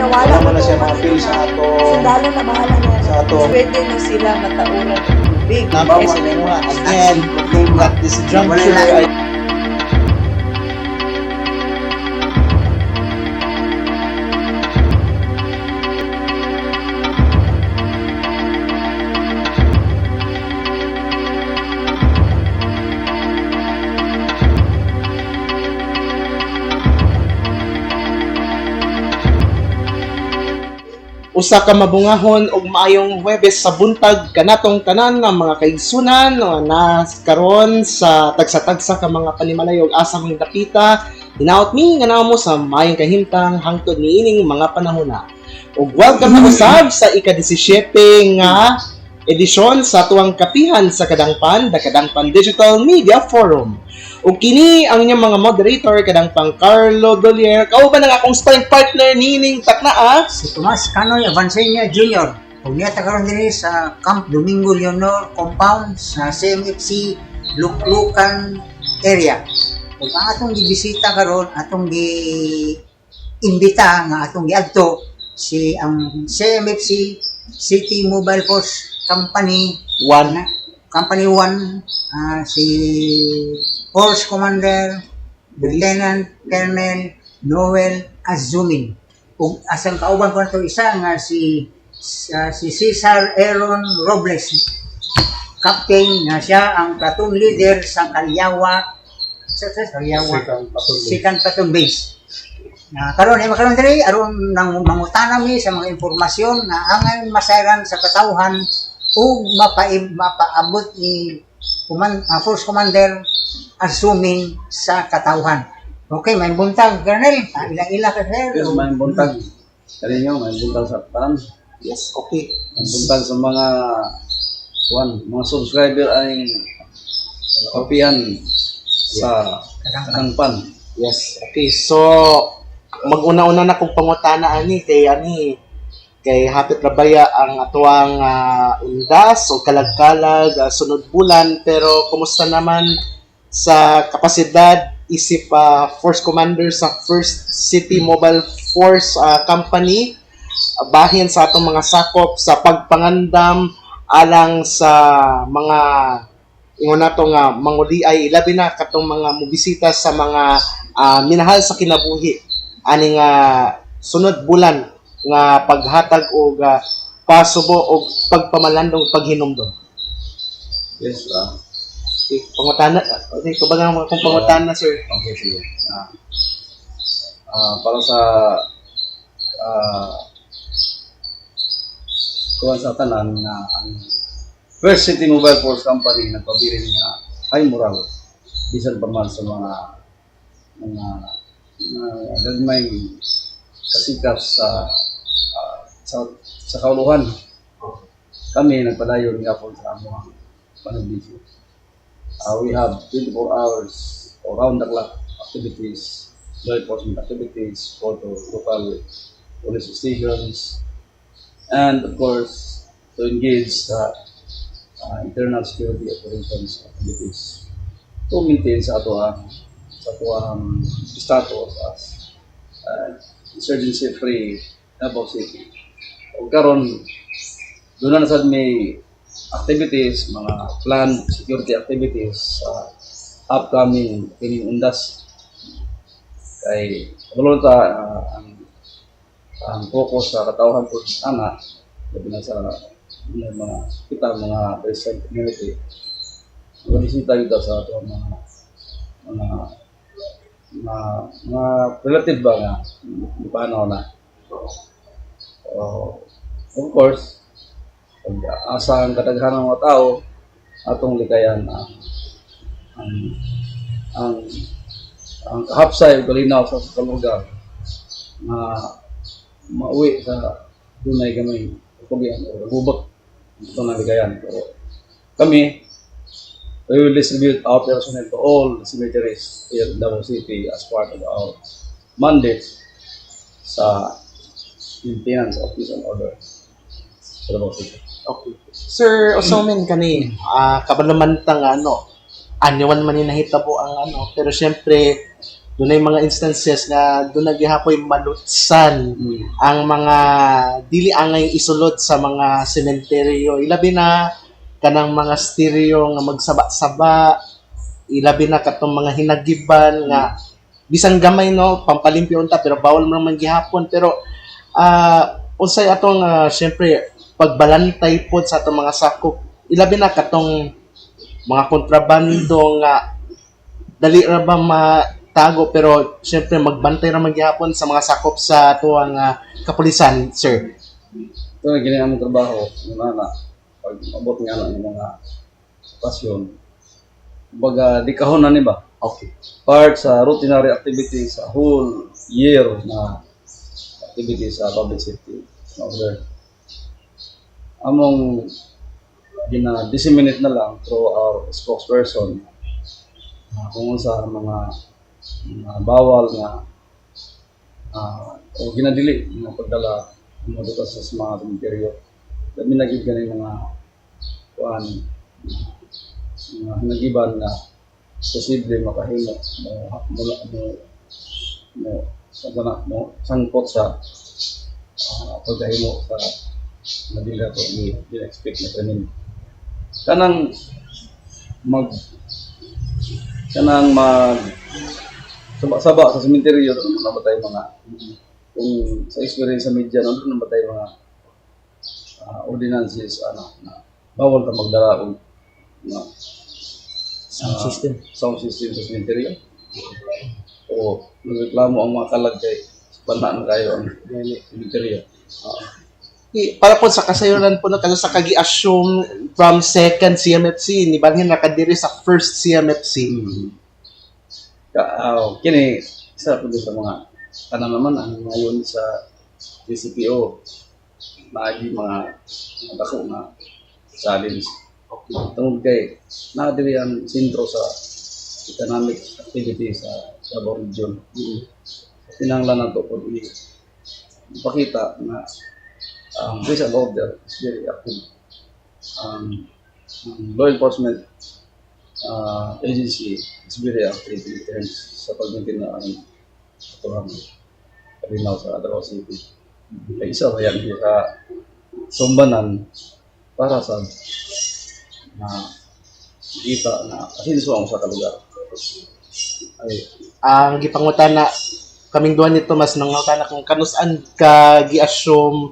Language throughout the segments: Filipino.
wala Wala na siya man mga feel sa ato. Sundalo na bahala na. Sa ato. Pwede na sila matauran ng tubig. Nabawa Kasi na nga. Again, at this juncture ay usa ka mabungahon og maayong Huwebes sa buntag kanatong tanan nga mga kaigsunan na karon sa tagsa-tagsa ka mga panimalay ug asa mong dapita. Hinaot mi nga namo sa maayong kahimtang hangtod niining mga panahona. Ug welcome na usab sa ika-17 nga edisyon sa tuwang kapihan sa Kadangpan, the Kadangpan Digital Media Forum. Ug kini ang inyong mga moderator Kadangpang Carlo Dolier, kauban ang akong sparring partner nining taknaa Si Tomas Canoy Avancenia Jr. Kung niya karon diri sa Camp Domingo Leonor compound sa CMFC Luklukan area. Kung ang atong gibisita karon, atong gi-imbita nga atong giadto si ang CMFC City Mobile Force Company 1. Company 1, si Force Commander Lieutenant Colonel Noel Azumin. Ug asang kauban ko nato isa nga si Cesar Aaron Robles, captain nga siya ang platoon leader sa Kalyawa second platoon base. Karon ay makaron diri aron nang mangutana mi sa mga impormasyon na angay masayran sa katawhan ug mapaabot ni Force Commander Azumin sa katawhan. Okay, may buntag, Colonel. Ila-ila ka, sir. Yes, may buntag. Kaninyo, may buntag sa tanan. Yes, okay. May buntag sa mga mga subscriber ay kapihan sa Kadangpan. Yes, okay. So, mag-una-una na kong pangutana kay hapit rabaya ang atuang undas o kalag-kalag sunod bulan, pero kumusta naman sa kapasidad isip Force Commander sa First City Mobile Force Company bahin sa atong mga sakop sa pagpangandam alang sa mga ingon nato nga manguliay labi na katong mga mobisita sa mga minahal sa kinabuhi ani nga sunod bulan nga paghatag og pasubo og pagpamalandong paghinumdom. Yes, Okay, pangutana. Okay, tubagan mo akong pangutana, sir. okay, sige. Para sa kuwan sa tanan na ang First City Mobile Force Company nagpabilin nga high moral bisan pa man sa mga gagmay kasikat sa kauluhan. Kami nagpadayon nga po sa among panaglisod. We have 24 hours or round the clock activities, law enforcement activities for the local police stations, and of course to engage internal security operations activities to maintain sa atuang status as insurgency free Davao City. O karon doon na sad may activities, mga planned security activities sa upcoming kining undas. Kay wala ta ang focus sa katawhan po ana labi na sa mga kita mga present community. Bisita kita sa ato mga relative ba nga paano na. Of course, asa ang kadaghanan ng mga tao atong likayan ang kahapsay ug kalinaw sa kalugar na mauwi sa dunay gamay kugian o gubot ito na likayan. Pero kami, we will distribute our personnel to all cemeteries here in Davao City as part of our mandate sa maintenance of peace and order sa Davao City. Okay. Sir, usumin kani kabalamantang anyawan man ni nahitabo ang pero syempre dunay mga instances nga doon nagihapoy malutsan ang mga dili angay isulod sa mga sementeryo. Ilabi na kanang mga stereo nga magsaba-saba, ilabi na katong mga hinagiban nga bisang gamay no pampalimpyo unta pero bawal man man gihapon pero unsay atong syempre pagbalantay pod sa atong mga sakop ilabi na katong mga kontrabando nga dali ra ba matago pero syempre magbantay ra man gihapon sa mga sakop sa atuang kapulisan sir. Ito na gini among trabaho, na pag abot nga ng mga pasyon, baga di kahon na ni ba? Okay. Part sa routinary activities sa whole year na activities sa public safety order. Among gina-disseminate na lang through our spokesperson kung sa mga bawal na o ginadili na pagdala mga butas sa mga cemetery. Dami naging ganun mga kuan mga hinagiban na posible makahimo mo sangkot sa pagkahimo sa madila to ni expect na kanin kanang mag saba-saba sa sementeryo doon namatay mga kung sa experience sa media doon namatay mga ordinances na bawal ka magdala og sound system sa sementeryo o nagreklamo ang mga kalag kay banaan kayo ang sementeryo. Para po sa kasayuran po na sa kagi-assume from second CMFC ni balhin nakadiri sa first CMFC. Kini isa po sa mga tanang naman ang ngayon sa DCPO lagi mga dako na challenge. Tungod kay nadiri ang sentro sa economic activity sa Davao Region. Tinanglan nato po ipakita na police and order is very active. Law enforcement agency is very active in terms sa pag-maintain na ang atuang kalinaw sa Davao City. Ay isa ba yan sa sumbanan para sa kita na asinso ang sa kalugar. Ay, ang gipangutana kaming duha nito mas nangutana kung kanus-an ka gi-assume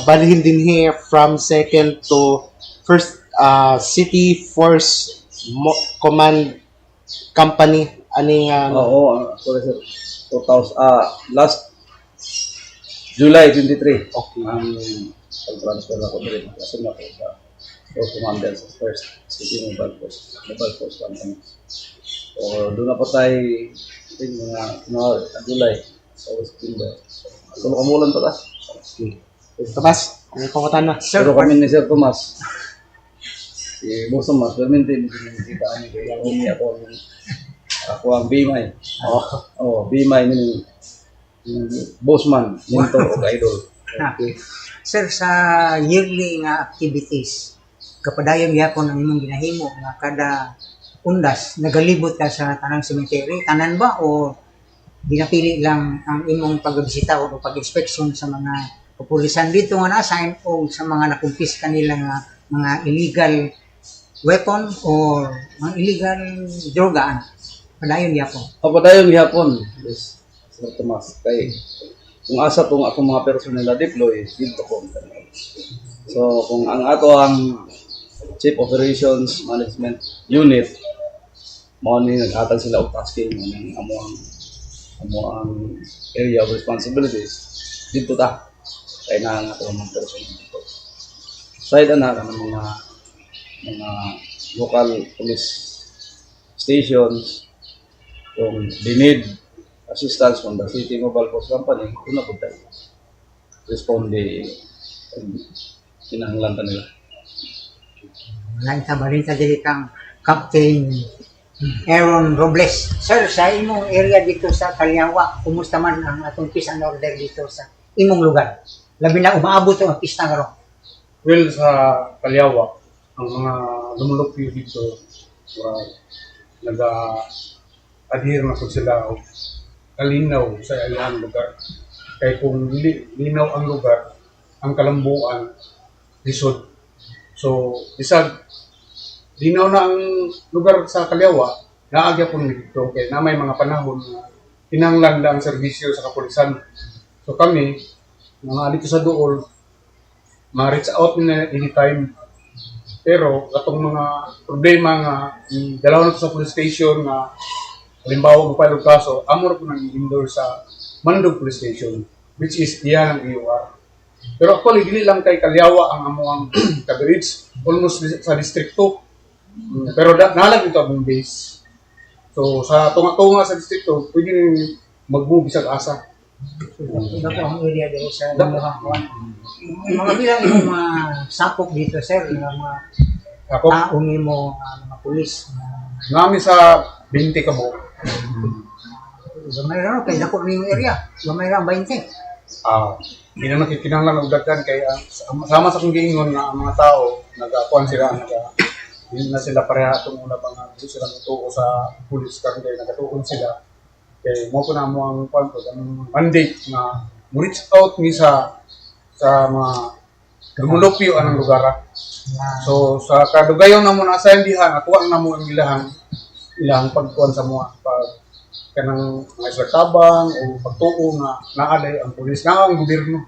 balhin din here from second to first city force command company aning Oo, sorry sir. 2000 last July 23. Okay. Pag-transfer ako dito kasi na ko sa force commander sa first city mobile force company. So doon na po tayo mga July sa September. Kung kamulan pa ta. Tomas, ang pangutana. Pero kami ni Sir Tomas, si Boss Tomas, permente hindi kita ani kaya umi ako ang Bimay. Bimay ni Bossman, mentor o idol. Okay. Sir, sa yearly nga activities, kapadayon gyapon ang imong ginahimo nga kada undas nagalibot ka sa tanang cemetery, tanan ba o ginapili lang ang imong pagbisita o pag-inspeksyon sa mga kapulisan dito nga na-assign o sa mga nakumpis kanila nga mga illegal weapon or mga illegal droga? Padayon gyapon. Padayon gyapon. Yes, Sir Tomas. Kay kung asa tong akong mga personnel na deploy dito ko. So kung ang ato ang Chief Operations Management Unit mo ni naghatag sila og tasking ng amuang area of responsibilities dito ta kay na nga ako mga personnel dito. Side na ng mga local police stations kung they need assistance from the City Mobile Force Company, kung na po tayo. Respond kinahanglan ta nila. Lain sa balita dili kang Captain Aaron Robles. Sir, sa imong area dito sa Kalyawa, kumusta man ang atong peace and order dito sa imong lugar? Labi na umaabot ang pista karon. Well, sa Kalyawa, ang mga lumulupyo dito, adhere na po sila o kalinaw sa ilang lugar. Kaya kung linaw ang lugar, ang kalambuan, lisod. So, isag, linaw na ang lugar sa Kaliawa, naagya po dito. Kaya na may mga panahon na kinanglan ang serbisyo sa kapulisan. So kami, mga dito sa Duol, ma-reach out na anytime. Pero, katong mga problema nga, dalawa na sa police station na halimbawa mo file kaso, amor po nang i-endorse sa Mandog Police Station, which is iyan ang EOR. Pero actually, dili lang kay Kaliawa ang amuang coverage, almost sa distrito. Pero nalag ito ang base. So, sa tunga-tunga sa distrito, pwede rin mag-move isang asa. Iba po ang area dito sa Labuhan. Mga bilang yung mga sapok dito, sir, yung mga Ako, taong mo, mga pulis. nami sa 20 kabo. Gamay lang, kaya dako na yung area. Gamay lang, 20. Hindi na nakikinanglan og daghan kay sama sa kong giingon nga ang mga tao nagakuan sila hindi na sila pareha itong una pa nga gusto silang ituo sa police karon kay nagatuon sila kay mo ko na mo ang kwanto ang mandate nga mo reach out ni sa mga lumulupyo anang lugar. So sa kadugayon na mo na assign diha atuwa na mo ang ilang pagkuan sa mga pag kanang mga isla-tabang o pagtuo na naalay ang pulis na ang gobyerno.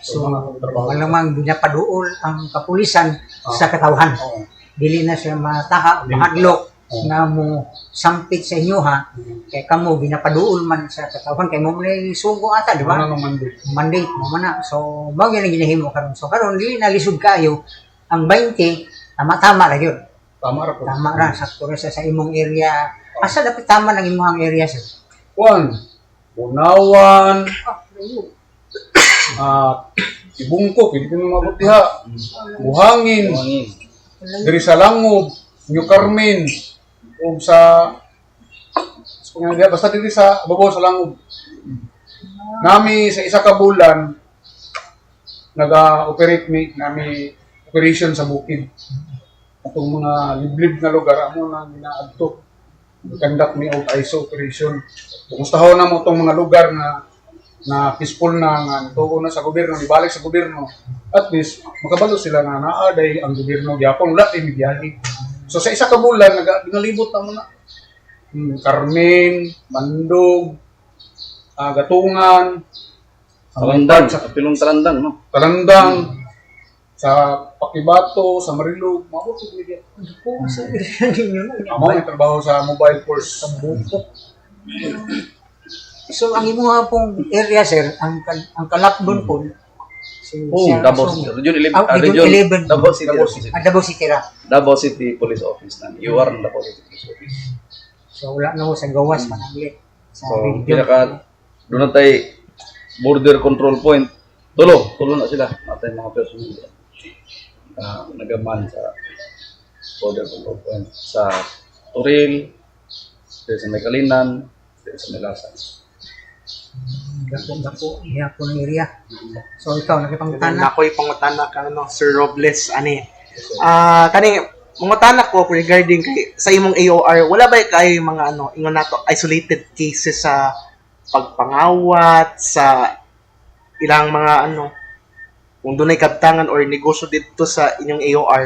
So, mga trabaho. Malamang ginapaduol ang kapulisan sa katawan. Oo. Dili na siya mataha, mahadlok na mo sampit sa inyo ha. Kaya kamo ginapaduol man sa katawan. Kaya mo may sugo ata, di ba? Ano naman din? Mandate mo man na. So, bagay na ginahimo karon. So, karon dili na lisod kayo ang 20, tama-tama ra yun. Tama ra po. Tama ra, sakto ra sa imong area. Asa dapat tama ng imong area sir? Juan, Bunawan, Ibungko, pwede ko nang mabot diha. Buhangin, diri sa Langob, New Carmen, o basta diri sa babaw sa Langob. Nami sa isa ka bulan, nag-operate nami operation sa bukid. Atong mga liblib na lugar, amo na ginaadto. Conduct me of ISO operation. Kumustahan na mo itong mga lugar na peaceful na nga tuo na sa gobyerno, ibalik sa gobyerno. At least, makabalo sila na naaday ang gobyerno. Yapon, wala tayo biyahe. So sa isa ka bulan, ginalibot na mo na. Carmen, Mandog, Gatungan, Talandang, sa Pilong Talandang, no? Talandang, sa Pakibato, sa Marilog, mabot ko media. Amo may trabaho sa mobile force sa Bukok. So, ang imo nga pong area, sir, ang kalakbon po, Davao City. Region 11. Region 11. Davao City. Davao City ra. Davao City Police Office na. You are Davao City Police Office. So, wala na mo sa gawas, mananglit. Sa So, region. doon na tayo border control point. Tulo na sila. Natay mga personnel nagaman sa border control point. Sa Turil, sa May Kalinan, sa May Lasan. Dako, ihapon ng area. So, ikaw, nakipangutana. Ako'y pangutana ka, Sir Robles, ani. Kani, mangutana ko regarding sa imong AOR, wala ba kay mga ingon nato isolated cases sa pagpangawat sa ilang mga kung dunay kabtangan or negosyo dito sa inyong AOR?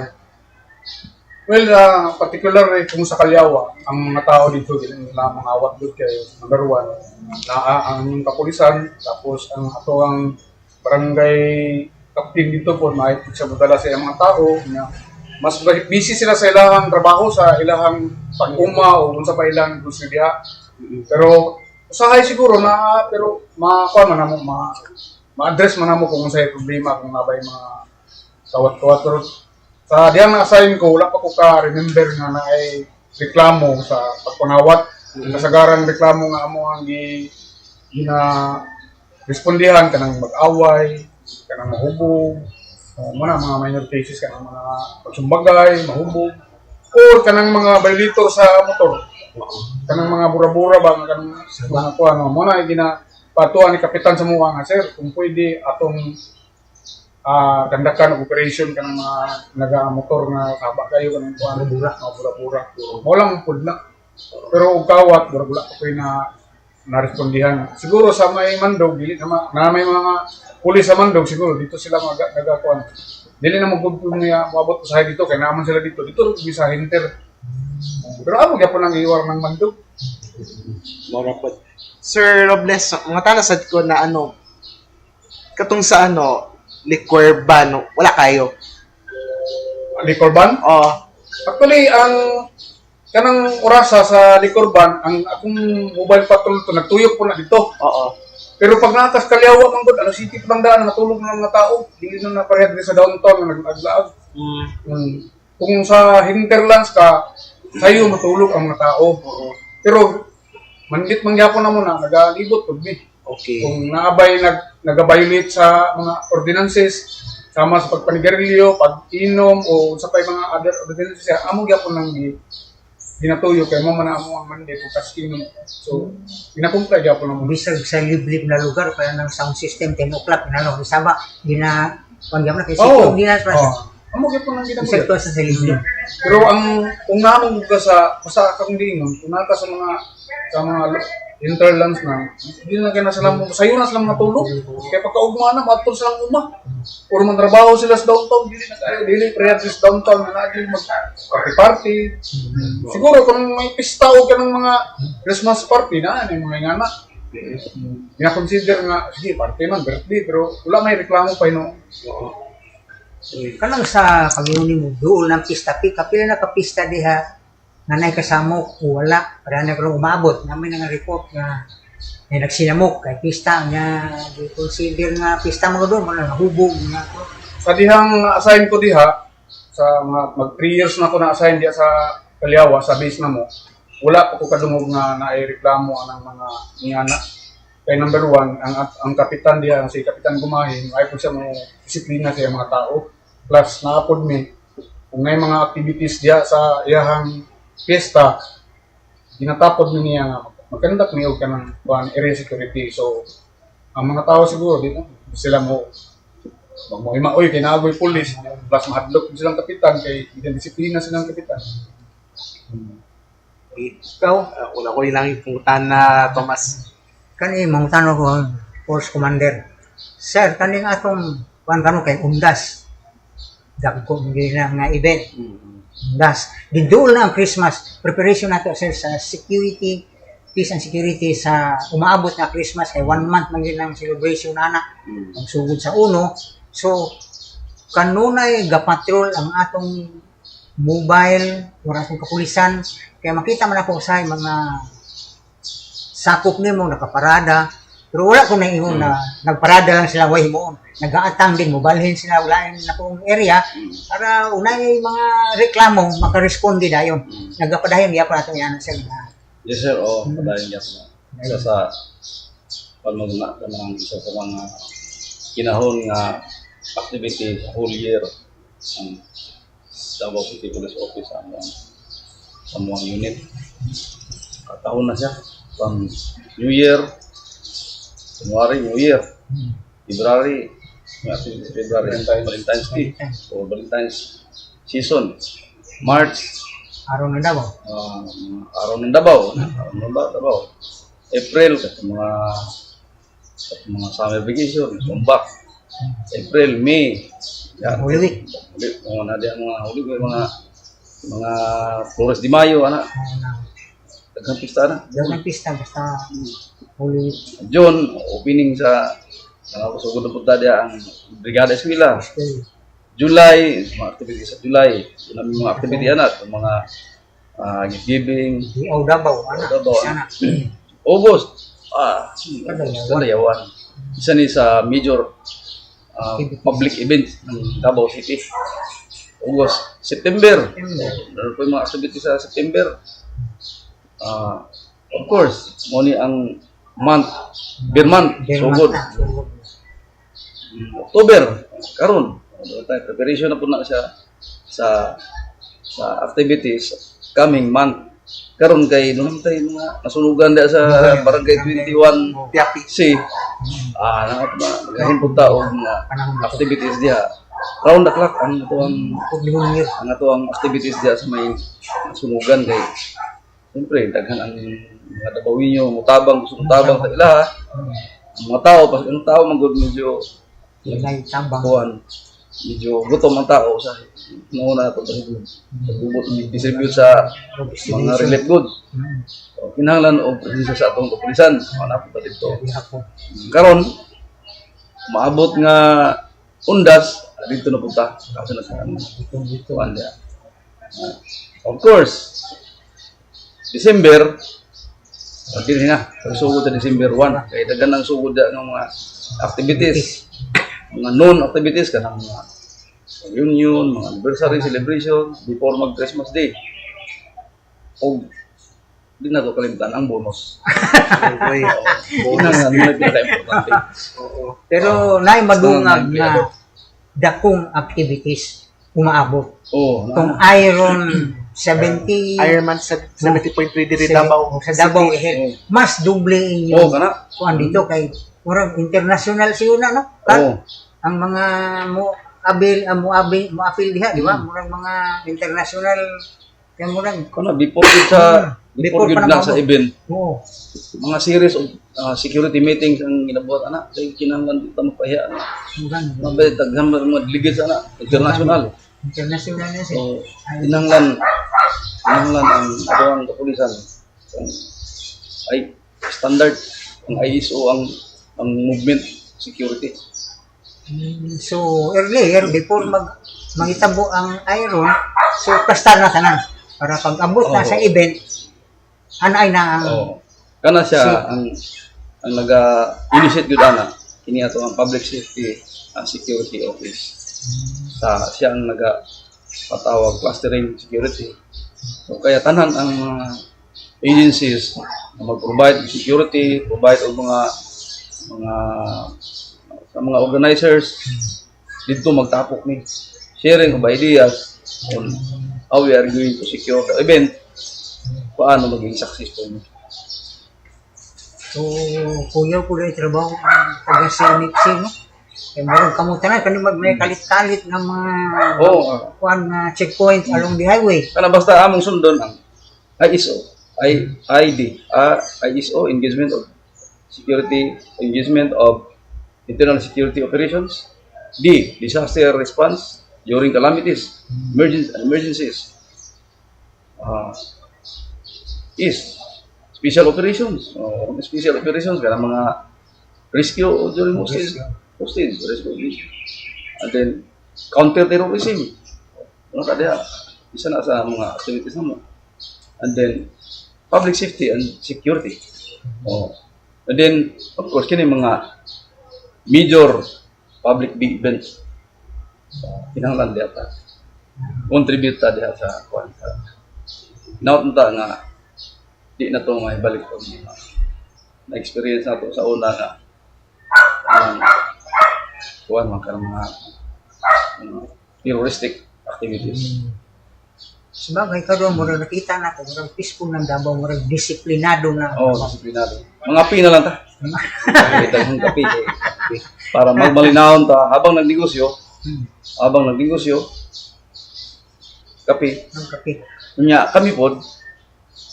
Well, particular kung sa Kaliawa, ang mga tao dito, nila mga awat doon kayo, number one, na ang kapulisan, tapos ang ato ang barangay captain dito po, maipit siya madala sa mga tao, na mas busy sila sa ilahang trabaho, sa ilahang pag-uma o sa pa ilang gusto diha. Pero, usahay siguro na, pero makakuha man na mo, ma-address man na mo kung sa'yo problema, kung nabay mga kawat-kawat. Pero sa diyan na-assign ko, wala pa ko ka-remember nga na ay reklamo sa pagpanawat. Kasagarang reklamo nga mo ang respondihan ka ng mag-away, ka ng mahubog, mga minor cases, ka ng mga pagsumbagay, mahubog, or ka ng mga violator sa motor, ka ng mga bura-bura ba, ka ng mga kuha, muna ay ginapatuan ni Kapitan sa mga nga, sir, kung pwede atong dandakan ng operation ka ng mga naga-motor nga saba kayo, ka ng kuha, bura-bura. Walang pud na. Pero og kawat wala ko na respondihan. Siguro sa may Mandog dili na may mga pulis sa Mandog siguro dito sila nagakuan. Dili na magpupun niya moabot sa dito kay naman sila dito. Dito rin sa Hinter. Pero amo gyapon ang iwar ng Mandog. Mora po. Sir Robles, mga tanasad ko na ano, katong sa ano, liquor ban, wala kayo. Liquor ban? Oh, Actually, ang kanang orasa sa liquor ban, ang akong mobile patrol to nagtuyok po na dito. oo. Pero pag natas Kalyawa man gud, alas city pa lang daan natulog na mga tao, dili na naparehad sa downtown na nag-aglaag. Kung sa hinterlands ka, sayo matulog ang mga tao. Pero mandit mangyapon na mo na nagalibot pud mi. Okay. Kung nag-violate sa mga ordinances sama sa pagpanigarilyo, pag-inom o sa pay mga other ordinances, amo gyapon nang ginatuyo kay mo man amo ang mandate o kas-inom. So, ginakumpay gyapon na mo. Bisag sa liblib na lugar, kaya ng sound system, 10 o'clock, isama, pangyam na, kasi Oo. hindi na, Amo gyapon nang bisag ginakumpay. to sa liblib. Pero kung namong ka sa kung diingon, kung naka sa mga hinterlands na, hindi na kaya na sila sayo na sila matulog. Kaya pagkaugma na, matulog silang uma. Puro man trabaho sila sa downtown, dili prehab sa downtown, na lagi mag-party-party. Siguro kung may pista o ka ng mga Christmas party na, yung mga ingana, gina-consider nga, sige, party man, birthday, pero wala may reklamo pa yun. Kanang sa pag-iunin mo, doon ng pista, kapila na kapista diha, nanay kasamo, wala, para na karong umabot, namin nga report nga, may nagsinamok, kay pista, nga, consider nga pista mga doon, mga nahubog, nga, Sa dihang assign ko diha, sa mga mag 3 years na ako na-assign diha sa Kalyawa, sa base na mo, wala pa ko kadungog nga naireklamo ang mga ingana. Kay number 1, ang kapitan diha, si Kapitan Gumahin, ay po siya mo disiplina sa mga tao. Plus, naapod mi, kung may mga activities diha sa iyahang fiesta, ginatapod mi niya nga, magkandak niyo ka ng area security. So, ang mga tao siguro, dito, sila mo mag-imaoy, kay naagoy pulis, plus mahadlok silang kapitan, kay disiplina silang kapitan. Ikaw, una ko ilang ipungutan na Thomas. kani, mga tanong ko, Force Commander, Sir, kani nga atong, kano kay Undas, dagko, hindi na nga event, Undas, didul na ang Christmas, preparation nato, sir, sa security, peace and security sa umaabot na Christmas, kay 1 month man yun ang celebration na ang sugod sa uno. So, kanunay gapatrol ang atong mobile, wala atong kapulisan, kaya makita man ako sa mga sakop nimo nakaparada, pero wala ko naingon na nagparada lang sila way mo. Nag-aatang din, mobalhin sila ulain na pong area para unay mga reklamo makaresponde dayon. Nagapadayon gyapon ato yan sir na Yes sir, padayon niya po. Isa sa pamagna ka ng isa sa mga kinahon nga activity sa whole year ang Davao City Police Office sa mga unit. Kataon na siya from New Year, January, New Year, February, Valentine's Day, o Valentine's season, March, araw na daw. araw ng Davao, April, mga summer vacation, tumbak, April, May, Holy Week. mga Holy Week, mga Flores de Mayo, daghang pista na. Daw ng pista basta Holy Week. June, opening sa sugod na punta dia ang Brigada Eskwela. July, mga activity sa July. Yun ang mga activity mga gift giving. Di Davao, Davao, sana. August, Kadayawan. Isa ni sa major public event ng Davao City. August, September. Meron po yung mga activity sa September. Of course, muni ang month, beer month, sugod. October, karon preparation na po na siya sa activities coming month. Karon kay doon tayo mga nasunugan da sa barangay 21 C. Nagahin po tao mga activities diha. Round the clock ang atuang activities diha sa may nasunugan kay siyempre, daghan ang mga Dabawinyo, mutabang, gusto mutabang sa ila. Ang mga tao, pas ang tao, magod medyo, Ilay tabang. kuhan, medyo gutom ang tao sa nauna ito, nagbubot, distribute sa mga relief goods. So, kinahanglan o presensya sa atong kapulisan, mga pa dito. Karon, maabot nga undas, dito na punta, kasi na sa kuhan niya. Of course, December, pagkili na, sugod sa December 1, kaya dagan ng sugod ng mga activities, mga non-activities, kanang mga reunion, mga anniversary celebration, before mag-Christmas Day. O, di na ito kalimutan, ang bonus. Yun ang pinaka-importante. Pero nay madungag na dakong activities umaabot. Oo, Kung Iron 70 Ironman 70.3 diri Davao. sa Davao Ihel, mas doble inyo. Oo, kana. Kuan dito kay murag international siya na no. Oo. Ang mga mo apil diha, di ba? Murag mga international kay murag Kana, before yun pa lang naman sa mo. event, Oo. mga series of security meetings ang ginabuhat, anak. Kaya kinahanglan dito mapahiya. Mabay, taghan mo mga delegates, anak. International. International na siya. So, kinahanglan ang aduang kapulisan ay standard ang ISO ang movement security. So earlier before mangitabo ang iron, so kastar na tanan para pag abot na sa event anay na ang Kana siya ang naga-initiate gud ana kini ato ang public safety and security office. Siya ang patawag clustering security. So kaya tanan ang mga agencies na mag-provide security, provide og mga organizers dito magtapok ni sharing of ideas on how we are going to secure the event, paano maging successful. so kuya ko rin trabaho ang taga-CNFC no. Kaya meron kamo tanan kani may kalit-kalit ng mga kuan na checkpoint along the highway. Kana basta among sundon ang ISO, ISO engagement of internal security operations. D, disaster response during calamities, emergencies. Is special operations. Special operations kana mga rescue during hostage, rescue. And then counter-terrorism. Ano kada isa na sa mga activities namo. And then public safety and security. And then of course kini mga major public big events. Kinahanglan diha ta. Contribute ta diha sa kuan sa. Naunta nga di na to maibalik ko na experience nato sa una nga kuan mga terroristic activities. Sabagay karon mo nakita na ko murag peaceful ng Davao, murag disiplinado na. Disiplinado. Mga pi na lang ta. Daghang kape para magmalinawon ta habang nagnegosyo. Kape. Ang kape. Nya kami pod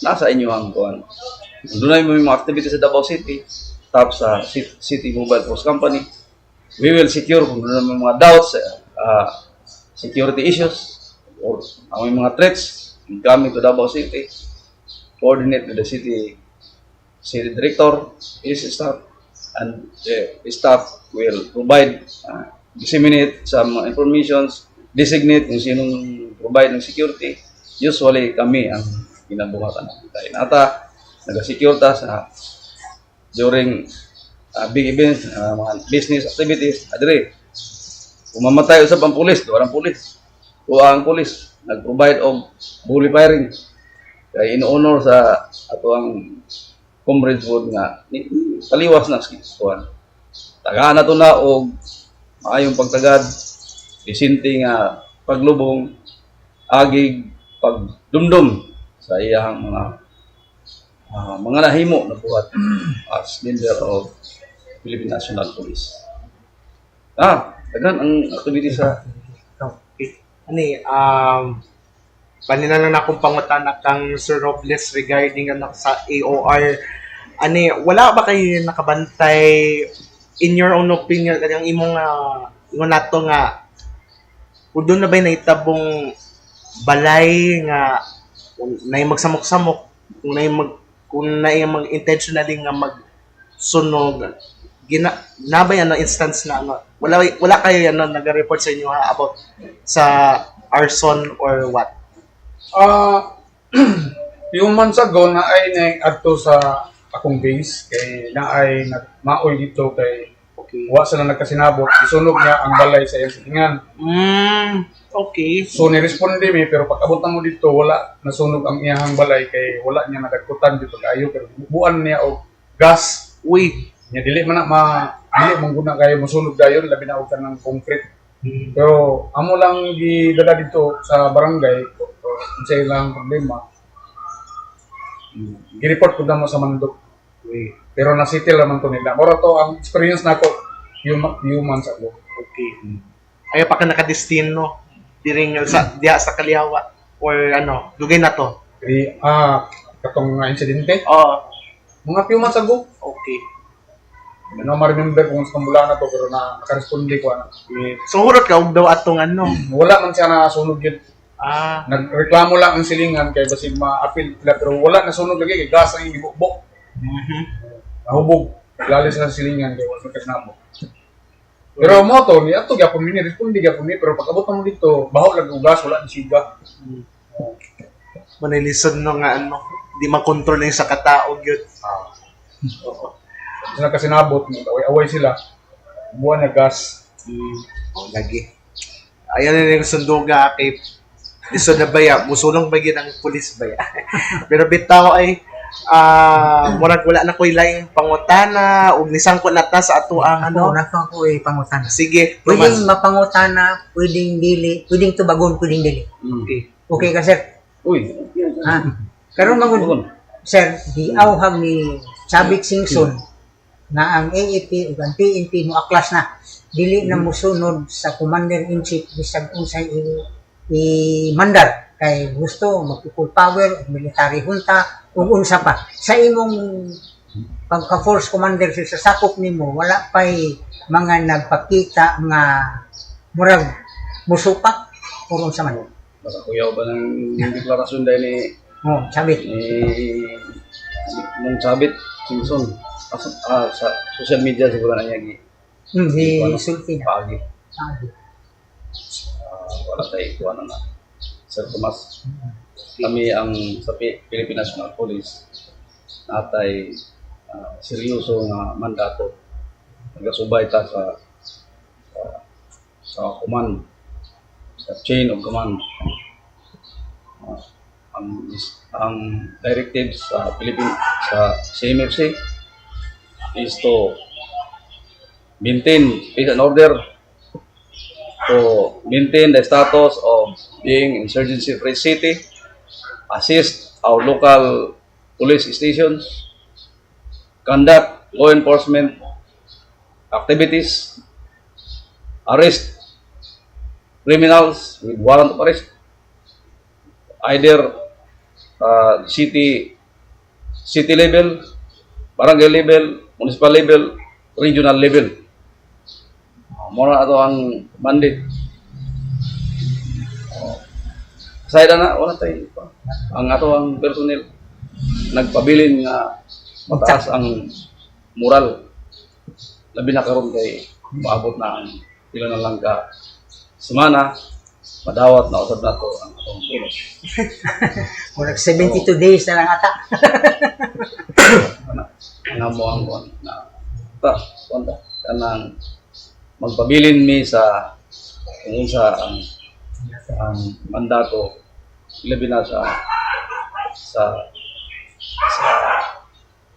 nasa inyo ang kuan. Dunay mo mga activities sa Davao City, tap sa City Mobile Force Company. We will secure kung ano may mga doubts, security issues, or ang mga threats coming to Davao City. Coordinate with the city director, his staff, and the staff will provide, disseminate some informations, designate kung sinong provide ng security. Usually kami ang ginabuhatan dahil nata naga-secure ta sa during big events, mga business activities. Adre kung mamatay usab ang pulis, ang pulis nag-provide og bully firing kay in-honor sa ato ang comrades food nga paliwas na kuan. Tagaan na to na og maayong pagtagad, disente nga paglubong, agig pagdumdum sa iyang mga nahimo na buhat as member of Philippine National Police. Dagan ang activity sa Kanina lang akong pangutana kang Sir Robles regarding ano, sa AOR. Ani, wala ba kayo nakabantay in your own opinion kanyang imong ingon nato nga kung doon na ba naitabong balay nga kung na magsamok-samok kung na mag intentionally nga magsunog nabay ano instance na ano wala kayo ano nag-report sa inyo ha about sa arson or what? Yung months ago na ay nag-adto sa akong base kay na ay nagmaoy dito kay Okay. wa sila nagkasinabot isunog niya ang balay sa iyang sitingan. Okay. So niresponde mi pero pag abot na mo dito wala nasunog ang iyang balay kay wala niya nadagkutan dito kayo pero buuan niya og gas. Uy. Nya dili man guna kayo masunog dayon labi na og kanang concrete. Pero amo lang gidala dito sa barangay unsa ilang problema. Gi-report ko mo sa Mandok. Pero na-settle naman to nila. Mora to ang experience nako few months ago. Okay. Ayaw pa ka nakadestino diring diya sa Kaliawa or ano, dugay na to. Kaya katong insidente mga few months ago. Okay. Ano ma-remember kung sa bulan na to pero nakaresponde ko ano. So hurot ka og daw atong ano. Wala man siya nasunog yun. Ah, Nagreklamo lang ang silingan kay basig ma-appeal nila pero wala nasunog lagi kay gas ang ibukbok. Nahubog. Lalis sa silingan kay wala kasnabo. Pero mo to ni ato gyapon mi responde gyapon mi pero pag abot mo dito baho lang og gas wala ni siga. manilisan no nga ano, di makontrol yung sa katao gyud. Sila kasi nabot mo away sila. Buwan na gas. Lagi. Ayan na yung sunduga kay Iso na baya, musulong ba yun ang pulis baya. Pero bitaw ay murag wala na ko'y laing pangutana o nisangkot na ta sa ato ang Ano, ano. nako ko pangutana. Sige, Pwedeng Tomas. mapangutana, pwedeng dili, pwedeng tubagon, pwedeng dili. Okay. Okay ka, sir? Uy, Ha? Karon magud sir, giawhag ni Chavik Singson na ang AAP ug ang PNP mo aklas na dili na musunod sa Commander-in-Chief bisag unsay i-mandar kay gusto mag-people power ug military junta ug unsa pa sa imong pagka-force commander sa sakop nimo wala pay mga nagpakita nga murag musupak o unsa man. baka kuyaw ba ng deklarasyon dahil ni Chavik. nung Chavit Simpson sa social media siguro na niya Di sulti na. pagi. Wala tayo ikuha na Sir Tomas. Kami ang sa Philippine National Police natay seryoso nga mandato. Nagasubay ta sa command, sa chain of command. Ang directives sa CMFC is to maintain peace and order, to maintain the status of being insurgency-free city, assist our local police stations, conduct law enforcement activities, arrest criminals with warrant of arrest, either city level, barangay level, municipal level, regional level. Muna ato ang mandate. Aside na, wala tayo. Ang ato ang personnel, nagpabilin nga mataas ang moral. Labi na karon kay maabot na ang pila na lang ka semana, madawat na usab na to ang atong pulos. Murag 72 days na lang ata. Nga mo ang kuwan na kunta kanang magpabilin mi sa kung sa ang mandato labi na sa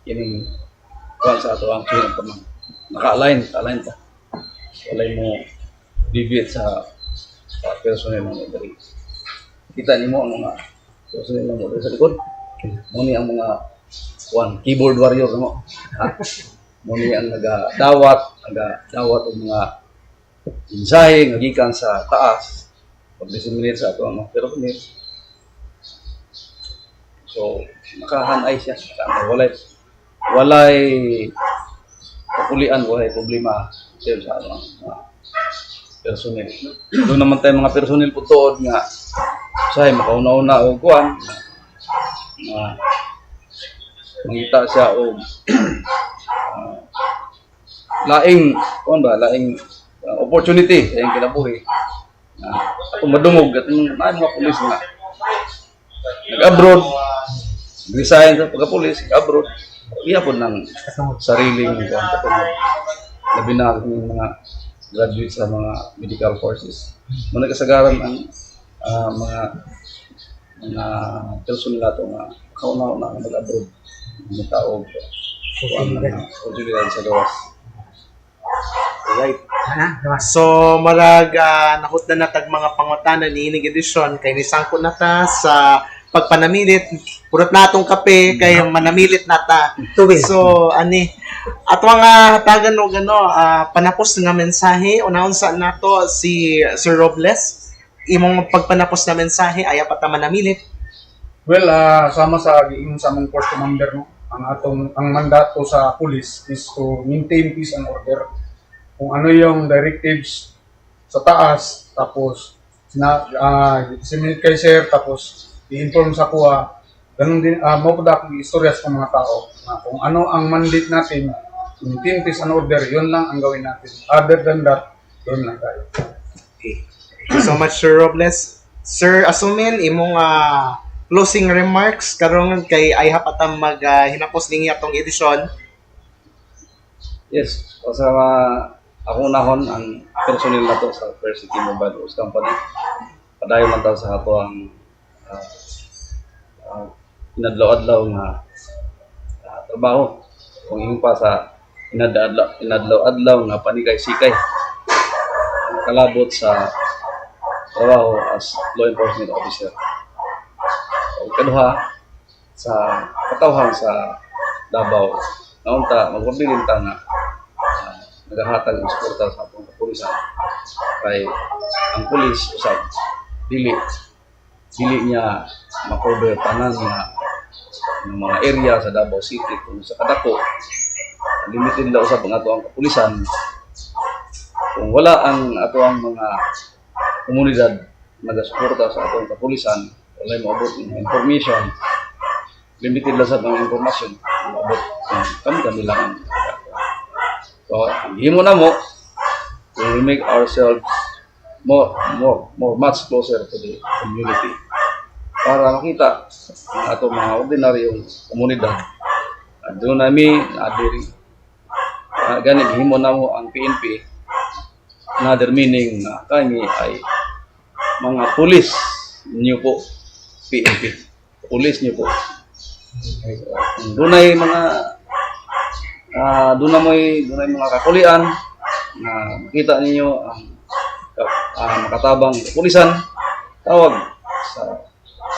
kining kuwan sa ato ang chain of command. Naka-align ta. Walay mo deviate sa personnel mo diri. Kita nimo ang mga personnel mo sa likod. Muni ang mga keyboard warrior mo. Muni ang nagadawat og mga mensahe nga gikan sa taas pag-disseminate sa ato pero kami So, nakahanay siya. Walay kapulian, walay problema sa mga personnel. Doon naman tayo mga personnel po tuod nga siya makauna-una o kuwan na mangita siya o laing opportunity sa iyang kinabuhi na atong madungog at yung mga pulis nga nag-abroad, resign sa pagka-pulis, nag-abroad, iyapon ng sariling katulad. Labi na yung mga graduate sa mga medical courses. Muna kasagaran ang mga personnel nato nga kauna-una ang mag-abroad ng tao ang oportunidad sa gawas. Right. Ana, So, marag nakot na natag mga pangutanan ni ining edisyon kay nisangko na ta sa pagpanamilit. Purot natong kape kay manamilit nata. tubig. So, atwang hatagan og panapos nga mensahe unahon sa nato si Sir Robles. Imong pagpanapos na mensahe aya pa ta manamilit. Well, sama sa giingon sa among Force Commander, no? Ang mandato sa police is to maintain peace and order. Kung ano yung directives sa taas, tapos disseminate kay sir, tapos i-inform sa kuha, ganun din, mapod akong istorya sa mga tao na kung ano ang mandate natin, maintain peace and order, yun lang ang gawin natin. Other than that, yun lang tayo. Okay. Thank you so much, Sir Robles. Sir Asumin, imong closing remarks karon kay ay hapatang hinapos ningi atong edisyon. Yes, sa ako nahon ang personnel nato sa First City Mobile Force Company. Padayon man tayo sa ato ang inadlaw-adlaw nga trabaho. Kung yung pa sa inadlaw-adlaw nga panikay-sikay. Kalabot sa trabaho as law enforcement officer. O kaduha sa katawhan sa Davao, naunta magpabilin ta nga nagahatag ng suporta sa atong kapulisan kay ang pulis usab dili niya makover tanan nga ng mga area sa Davao City kung sa kadako limited lang usab ang ato ang kapulisan kung wala ang ato ang mga komunidad nagasuporta sa atong kapulisan wala maabot ng information limited lang sa mga informasyon maabot kami lang so himo na mo we will make ourselves more much closer to the community para makita ang atong mga ordinaryong komunidad at doon namin adiri ganit himo na mo ang PNP another meaning na kami ay mga pulis niyo po PNP pulis niyo po doon ay mga doon ay mga kakulian na makita ninyo ang makatabang pulisan tawag sa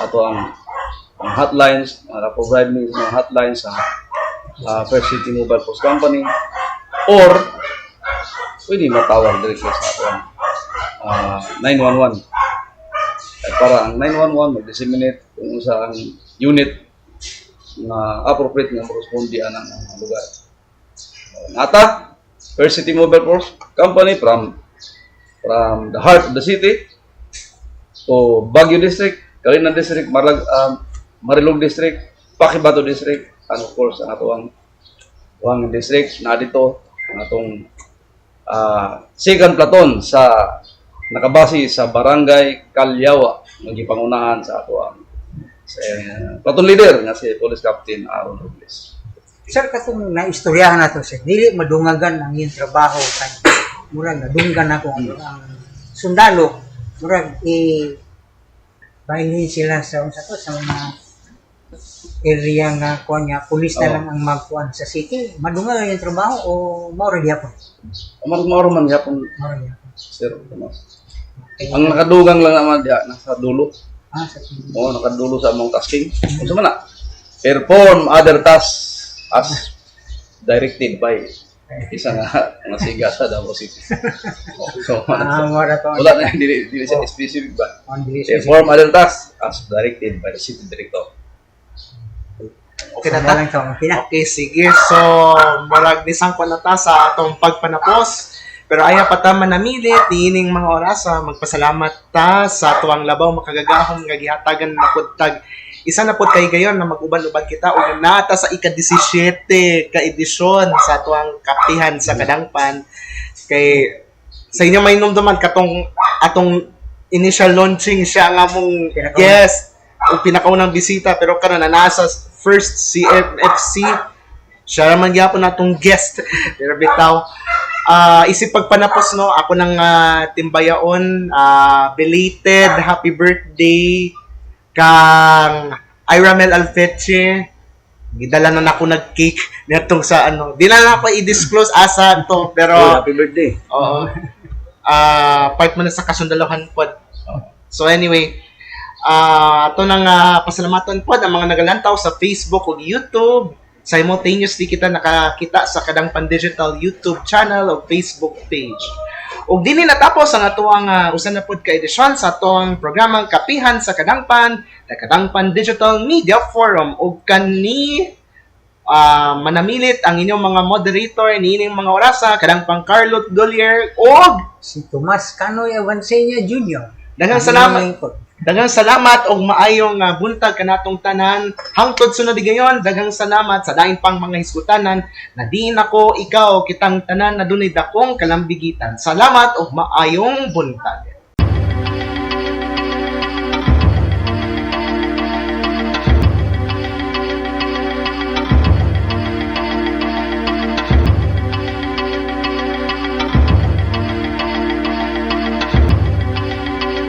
ato ang hotlines provide me ng hotlines sa First City Mobile Force Company or pwede matawag directly sa ato ang 911 at para ang 911 mag-disseminate kung sa ang unit na appropriate nga korrespondian ang lugar. Nata, First City Mobile Force Company from the heart of the city to Baguio District, Calina District, Marilog District, Paquibato District, and of course ang atong district na dito ang atong second platoon sa nakabase sa Barangay Calyawa ng gipangunahan sa atong platoon leader nga si Police Captain Aaron Robles. Sir, katong naistoryahan na to, sir, dili madungagan ang iyong trabaho kay murag nadunggan ako ang sundalo murag bahin sila sa mga area nga kuan nga pulis na lang ang magkuan sa city madungagan yung trabaho o mao ra gyapon Maro man yapon mao ra gyapon Sir Tomas. Ang nakadugang lang naman diya nasa dulo. sa city. Nakadulo sa among tasking. Unsa man na? Perform other tasks as directed by isa nga siga sa Davao City. So, mao ra to wala na dili siya specific ba. on this Perform other tasks as directed by the city director. Okay na Sana ta? lang to. Okay na. Okay, sige. So, murag nisang ko na ta sa atong pagpanapos. Pero aya pa ta manamilit niining mga orasa, magpasalamat ta sa tuwang labaw makagagahom nga gihatagan na pudtag. Isa na pud kay gayon na mag-uban-uban kita ug nata sa ika-17 ka edisyon sa tuwang kapihan sa Kadangpan. Kay sa inyo may numduman katong atong initial launching siya nga mong Pinakauna. guest o pinakaunang bisita pero karon na nasa first CFFC siya naman gyapon natong guest pero bitaw isip pagpanapos no ako nang timbayaon belated happy birthday kang Iramel Alfeche gidala na nako nag-cake nitong sa ano di na ako i-disclose asa to pero Happy birthday. oo part man na sa kasundalohan pod so anyway ato nang pasalamatan pod ang mga nagalantaw sa Facebook ug YouTube. Simultaneously kita nakakita sa Kadangpan Digital YouTube channel o Facebook page. Ug dinhi natapos ang atuang usa na pod ka edisyon sa atong programang Kapihan sa Kadangpan, the Kadangpan Digital Media Forum ug kani manamilit ang inyong mga moderator niining mga orasa Kadangpan Carlot Dolier ug Si Tomas Canoy Avancenia Jr. daghang salamat. Daghang salamat og maayong buntag kanatong tanan. Hangtod sunod gayon, daghang salamat sa daing pang mga hisgutanan na diin ako, ikaw, kitang tanan na dunay dakong kalambigitan. Salamat og maayong buntag.